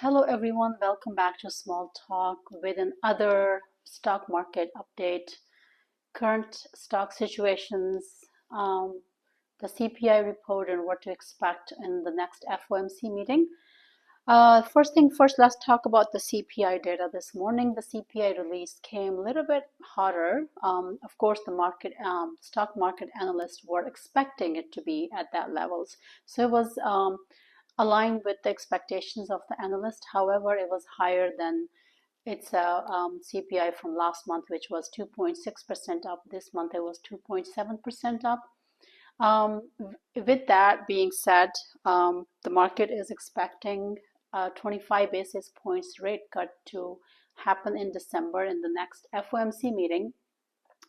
Hello everyone, welcome back to Small Talk with another stock market update, current stock situations, the CPI report and what to expect in the next FOMC meeting. First thing first, let's talk about the CPI data this morning. The CPI release came a little bit hotter. Of course, the stock market analysts were expecting it to be at that levels. So it was aligned with the expectations of the analyst. However, it was higher than its CPI from last month, which was 2.6% up. This month it was 2.7% up. With that being said, the market is expecting a 25 basis points rate cut to happen in December in the next FOMC meeting.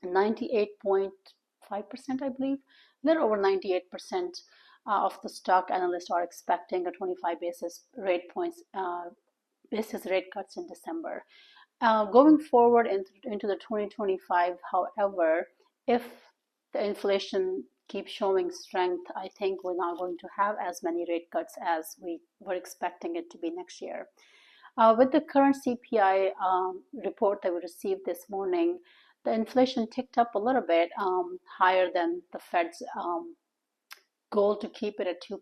98.5%, I believe, a little over 98% of the stock analysts are expecting a 25 basis rate cuts in December. Going forward into the 2025, however, if the inflation keeps showing strength, I think we're not going to have as many rate cuts as we were expecting it to be next year. With the current CPI report that we received this morning, the inflation ticked up a little bit higher than the Fed's goal to keep it at 2%,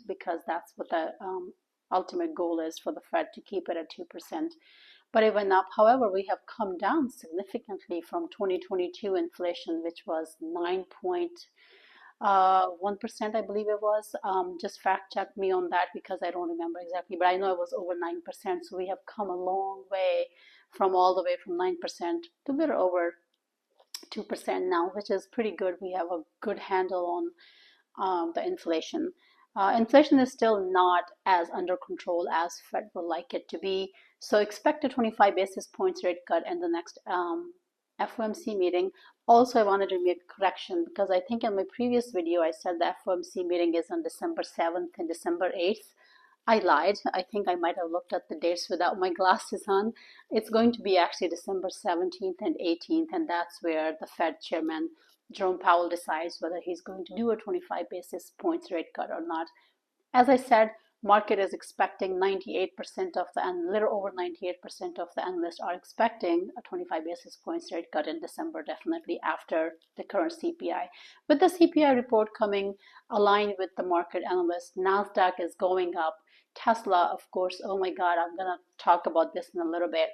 because that's what the ultimate goal is for the Fed, to keep it at 2%. But it went up. However, we have come down significantly from 2022 inflation, which was 9.1%, I believe it was. Just fact check me on that because I don't remember exactly, but I know it was over 9%. So we have come a long way from all the way from 9% to a little over 2% now, which is pretty good. We have a good handle on the inflation. Inflation is still not as under control as Fed would like it to be. So expect a 25 basis points rate cut in the next FOMC meeting. Also, I wanted to make a correction because I think in my previous video I said the FOMC meeting is on December 7th and December 8th. I lied. I think I might have looked at the dates without my glasses on. It's going to be actually December 17th and 18th, and that's where the Fed chairman Jerome Powell decides whether he's going to do a 25 basis points rate cut or not. As I said, market is expecting 98% of the, and a little over 98% of the analysts are expecting a 25 basis points rate cut in December, definitely after the current CPI. With the CPI report coming aligned with the market analysts, NASDAQ is going up. Tesla, of course, oh my God, I'm going to talk about this in a little bit.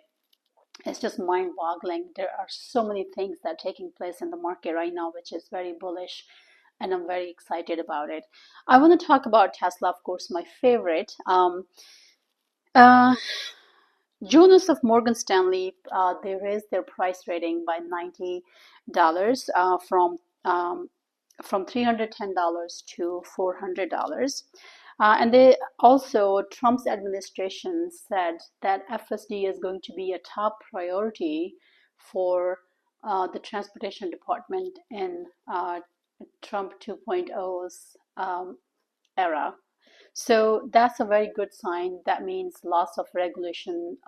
It's just mind-boggling. There are so many things that are taking place in the market right now, which is very bullish, and I'm very excited about it. I want to talk about Tesla, of course, my favorite. Jonas of Morgan Stanley, they raised their price rating by $90 from $310 to $400. And they also, Trump's administration said that FSD is going to be a top priority for the transportation department in Trump 2.0's era. So that's a very good sign. That means lots of regulation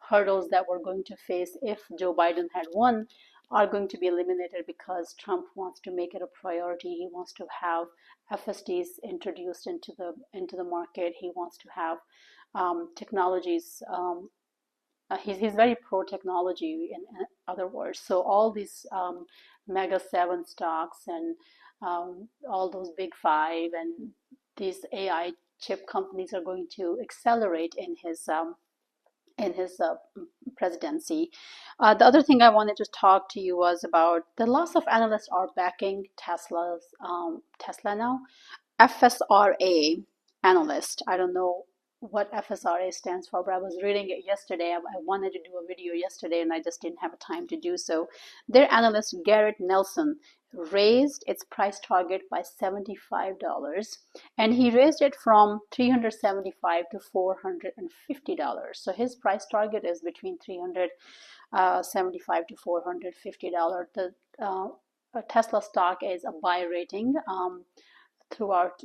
hurdles that we're going to face if Joe Biden had won are going to be eliminated, because Trump wants to make it a priority. He wants to have FSDs introduced into the market. He wants to have technologies. He's very pro technology, in other words. So all these mega 7 stocks and all those big 5 and these AI chip companies are going to accelerate in his presidency. The other thing I wanted to talk to you was about the lots of analysts are backing Tesla now. FSRA analyst. I don't know what FSRA stands for, but I was reading it yesterday. I wanted to do a video yesterday and I just didn't have time to do so. Their analyst, Garrett Nelson, raised its price target by $75, and he raised it from $375 to $450. So his price target is between $375 to $450. The Tesla stock is a buy rating throughout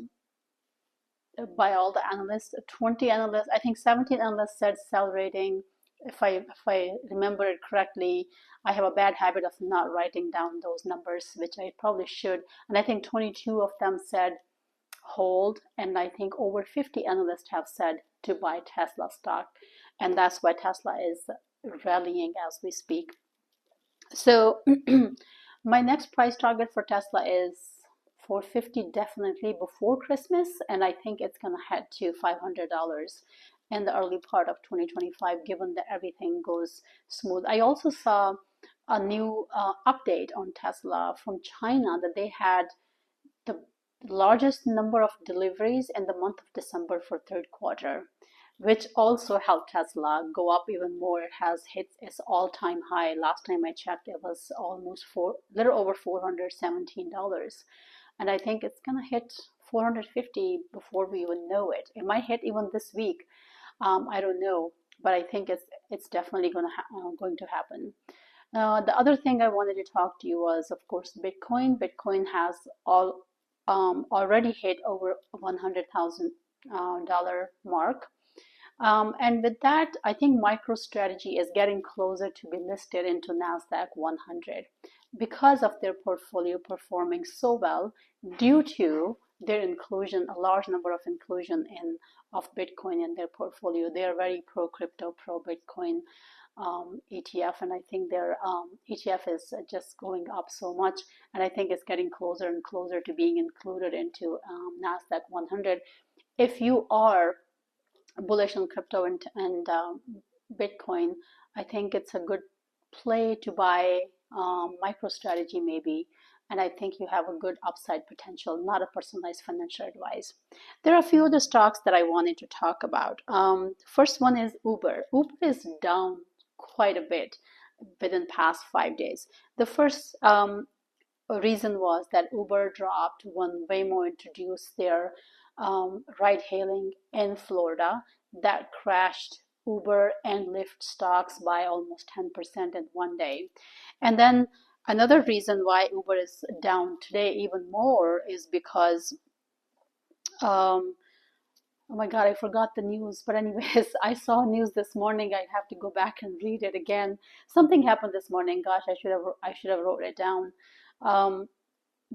by all the analysts. 20 analysts, I think 17 analysts said sell rating. If I remember it correctly, I have a bad habit of not writing down those numbers, which I probably should. And I think 22 of them said hold, and I think over 50 analysts have said to buy Tesla stock, and that's why Tesla is rallying as we speak. So my next price target for Tesla is 450 definitely before Christmas, and I think it's gonna head to $500 in the early part of 2025, given that everything goes smooth. I also saw a new update on Tesla from China that they had the largest number of deliveries in the month of December for third quarter, which also helped Tesla go up even more. It has hit its all-time high. Last time I checked, it was almost little over $417. And I think it's gonna hit 450 before we even know it. It might hit even this week. I don't know, but I think it's definitely going to happen. The other thing I wanted to talk to you was, of course, Bitcoin. Bitcoin has already hit over $100,000 mark. And with that, I think MicroStrategy is getting closer to be listed into NASDAQ 100 because of their portfolio performing so well due to their inclusion, a large number of inclusion of Bitcoin in their portfolio. They are very pro crypto, pro Bitcoin ETF, and I think their ETF is just going up so much, and I think it's getting closer and closer to being included into NASDAQ 100. If you are bullish on crypto and Bitcoin, I think it's a good play to buy MicroStrategy maybe, and I think you have a good upside potential, not a personalized financial advice. There are a few other stocks that I wanted to talk about. First one is Uber. Uber is down quite a bit within past 5 days. The first reason was that Uber dropped when Waymo introduced their ride hailing in Florida. That crashed Uber and Lyft stocks by almost 10% in one day. And then another reason why Uber is down today even more is because oh my God, I forgot the news. But anyways, I saw news this morning. I have to go back and read it again. Something happened this morning. Gosh, I should have wrote it down.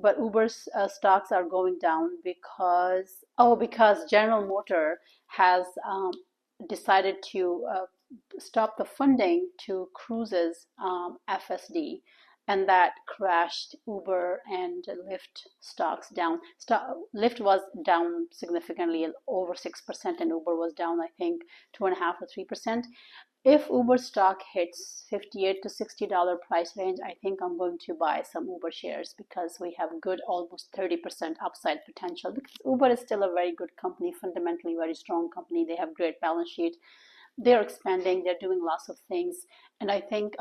But Uber's stocks are going down because General Motor has decided to stop the funding to Cruise's FSD, and that crashed Uber and Lyft stocks down. Lyft was down significantly, over 6%, and Uber was down, I think, 2.5 or 3%. If Uber stock hits $58 to $60 price range, I think I'm going to buy some Uber shares because we have good, almost 30% upside potential. Because Uber is still a very good company, fundamentally very strong company. They have great balance sheet. They're expanding. They're doing lots of things, and I think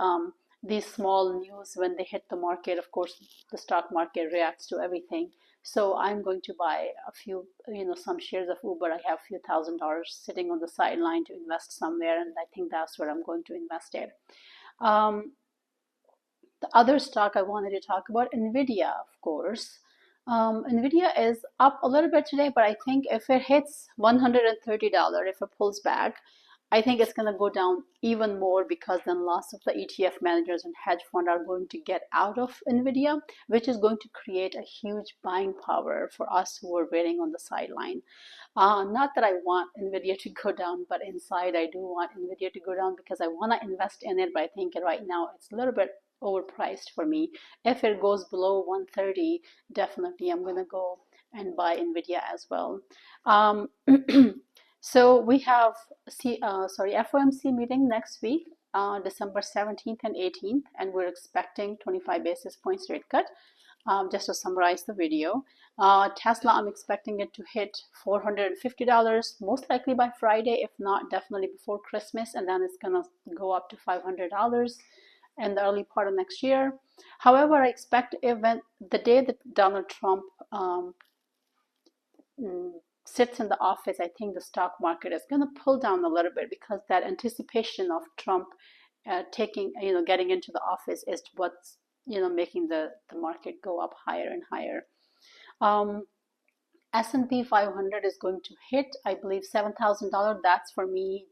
these small news, when they hit the market, of course, the stock market reacts to everything. So I'm going to buy a few, some shares of Uber. I have a few $1,000s sitting on the sideline to invest somewhere, and I think that's where I'm going to invest it. The other stock I wanted to talk about, NVDA, of course. NVIDIA is up a little bit today, but I think if it hits $130, if it pulls back, I think it's going to go down even more because then lots of the ETF managers and hedge fund are going to get out of NVIDIA, which is going to create a huge buying power for us who are waiting on the sideline. Not that I want NVIDIA to go down, but inside I do want NVIDIA to go down because I want to invest in it, but I think right now it's a little bit overpriced for me. If it goes below 130, definitely I'm going to go and buy NVIDIA as well. So we have FOMC meeting next week, December 17th and 18th, and we're expecting 25 basis points rate cut. Just to summarize the video, Tesla, I'm expecting it to hit $450, most likely by Friday, if not definitely before Christmas, and then it's gonna go up to $500 in the early part of next year. However, I expect the day that Donald Trump sits in the office, I think the stock market is going to pull down a little bit because that anticipation of Trump getting into the office is what's making the market go up higher and higher. S&P 500 is going to hit, I believe, $7,000. That's for me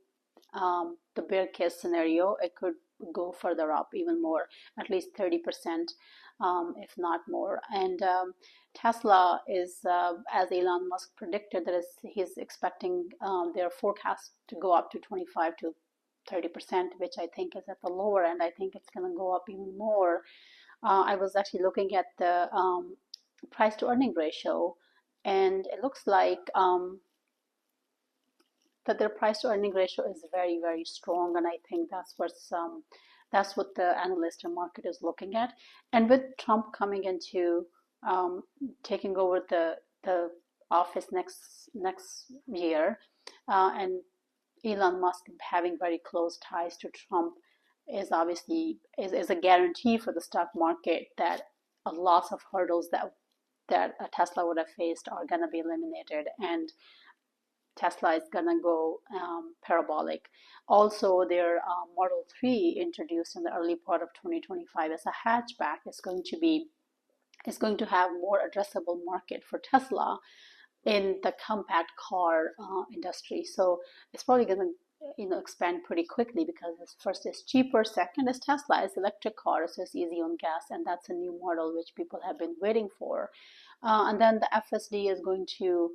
the bear case scenario. It could go further up even more, at least 30%, if not more. And Tesla is, as Elon Musk predicted, that is, he's expecting their forecast to go up to 25 to 30%, which I think is at the lower end. I think it's going to go up even more. I was actually looking at the price to earning ratio, and it looks like that their price to earning ratio is very, very strong, and I think that's what the analyst and market is looking at. And with Trump coming into taking over the office next year, and Elon Musk having very close ties to Trump is obviously is a guarantee for the stock market that a lot of hurdles that a Tesla would have faced are going to be eliminated, and Tesla is gonna go parabolic. Also, their Model 3 introduced in the early part of 2025 as a hatchback is going to have more addressable market for Tesla in the compact car industry. So it's probably gonna expand pretty quickly because first is cheaper, second is Tesla is electric car, so it's easy on gas, and that's a new model which people have been waiting for. And then the FSD is going to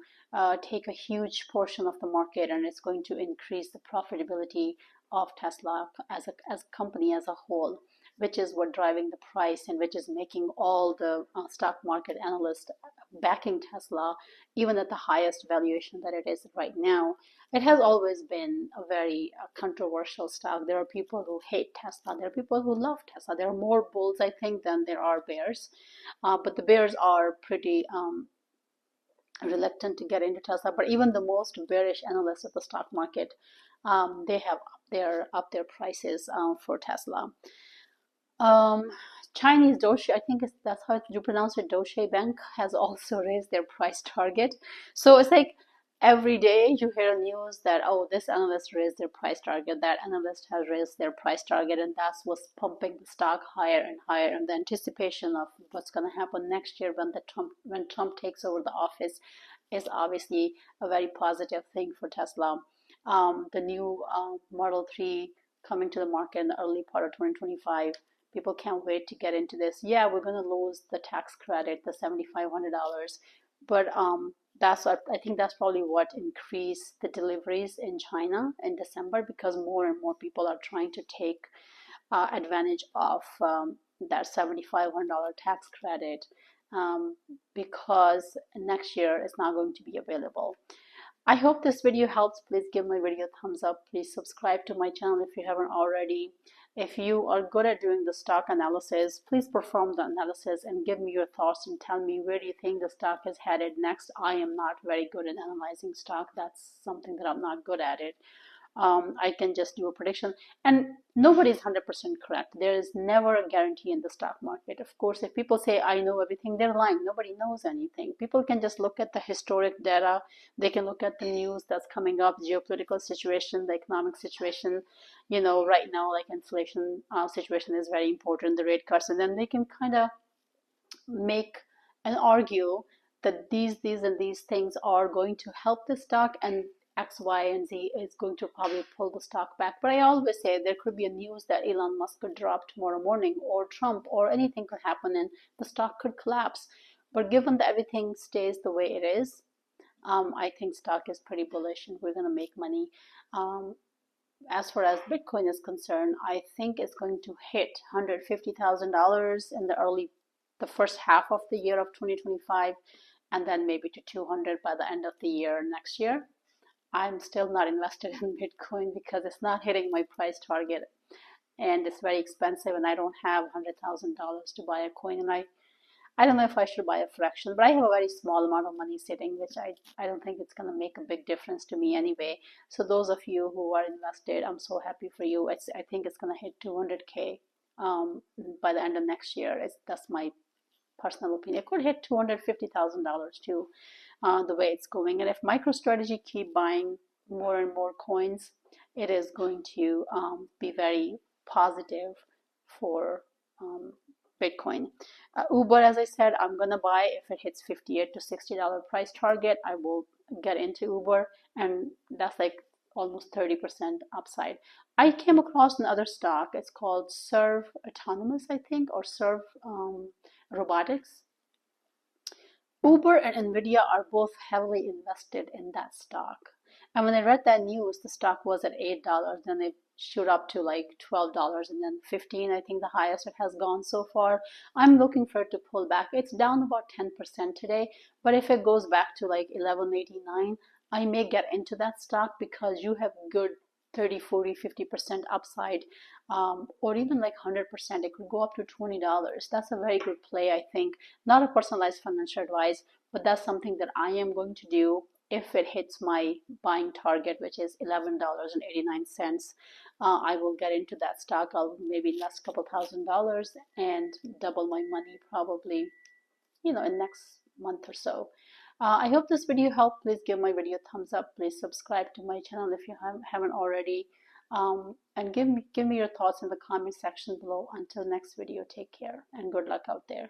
take a huge portion of the market, and it's going to increase the profitability of Tesla as a company as a whole, which is what driving the price and which is making all the stock market analysts backing Tesla, even at the highest valuation that it is right now. It has always been a very controversial stock. There are people who hate Tesla. There are people who love Tesla. There are more bulls, I think, than there are bears. But the bears are pretty reluctant to get into Tesla. But even the most bearish analysts of the stock market, they have up their prices for Tesla. Chinese Deutsche, I think that's how you pronounce it, Deutsche Bank has also raised their price target. So it's like every day you hear news that, oh, this analyst raised their price target, that analyst has raised their price target, and that's what's pumping the stock higher and higher. And the anticipation of what's going to happen next year when Trump takes over the office is obviously a very positive thing for Tesla. The new Model 3 coming to the market in the early part of 2025. People can't wait to get into this. Yeah, we're going to lose the tax credit, the $7,500, but I think that's probably what increased the deliveries in China in December, because more and more people are trying to take advantage of that $7,500 tax credit because next year it's not going to be available. I hope this video helps. Please give my video a thumbs up. Please subscribe to my channel if you haven't already. If you are good at doing the stock analysis, please perform the analysis and give me your thoughts and tell me where do you think the stock is headed next. I am not very good at analyzing stock. That's something that I'm not good at it. I can just do a prediction, and nobody's 100% correct. There is never a guarantee in the stock market. Of course, if people say I know everything, they're lying. Nobody knows anything. People can just look at the historic data. They can look at the news that's coming up, geopolitical situation, the economic situation. Right now, like inflation situation is very important, the rate cuts, and then they can kind of make and argue that these and these things are going to help the stock, and X, Y, and Z is going to probably pull the stock back. But I always say there could be a news that Elon Musk could drop tomorrow morning, or Trump, or anything could happen and the stock could collapse. But given that everything stays the way it is, I think stock is pretty bullish and we're going to make money. As far as Bitcoin is concerned, I think it's going to hit $150,000 in the first half of the year of 2025, and then maybe to 200 by the end of the year next year. I'm still not invested in Bitcoin because it's not hitting my price target, and it's very expensive, and I don't have $100,000 to buy a coin, and I don't know if I should buy a fraction, but I have a very small amount of money sitting, which I don't think it's going to make a big difference to me anyway. So those of you who are invested, I'm so happy for you. I think it's going to hit 200K by the end of next year. That's my personal opinion. It could hit $250,000 too, the way it's going. And if MicroStrategy keep buying more and more coins, it is going to be very positive for Bitcoin. Uber, as I said, I'm gonna buy if it hits $58 to $60 price target. I will get into Uber, and that's like almost 30% upside. I came across another stock. It's called Serve Autonomous, I think, or Serve Robotics. Uber and NVIDIA are both heavily invested in that stock. And when I read that news, the stock was at $8, then it shoot up to like $12 and then 15, I think the highest it has gone so far. I'm looking for it to pull back. It's down about 10% today, but if it goes back to like 11.89, I may get into that stock because you have good 30, 40, 50% upside, or even like 100%. It could go up to $20. That's a very good play, I think. Not a personalized financial advice, but that's something that I am going to do if it hits my buying target, which is $11.89. I will get into that stock. I'll maybe invest a couple $1,000 and double my money probably, in next month or so. I hope this video helped. Please give my video a thumbs up. Please subscribe to my channel if you haven't already. And give me your thoughts in the comment section below. Until next video, take care and good luck out there.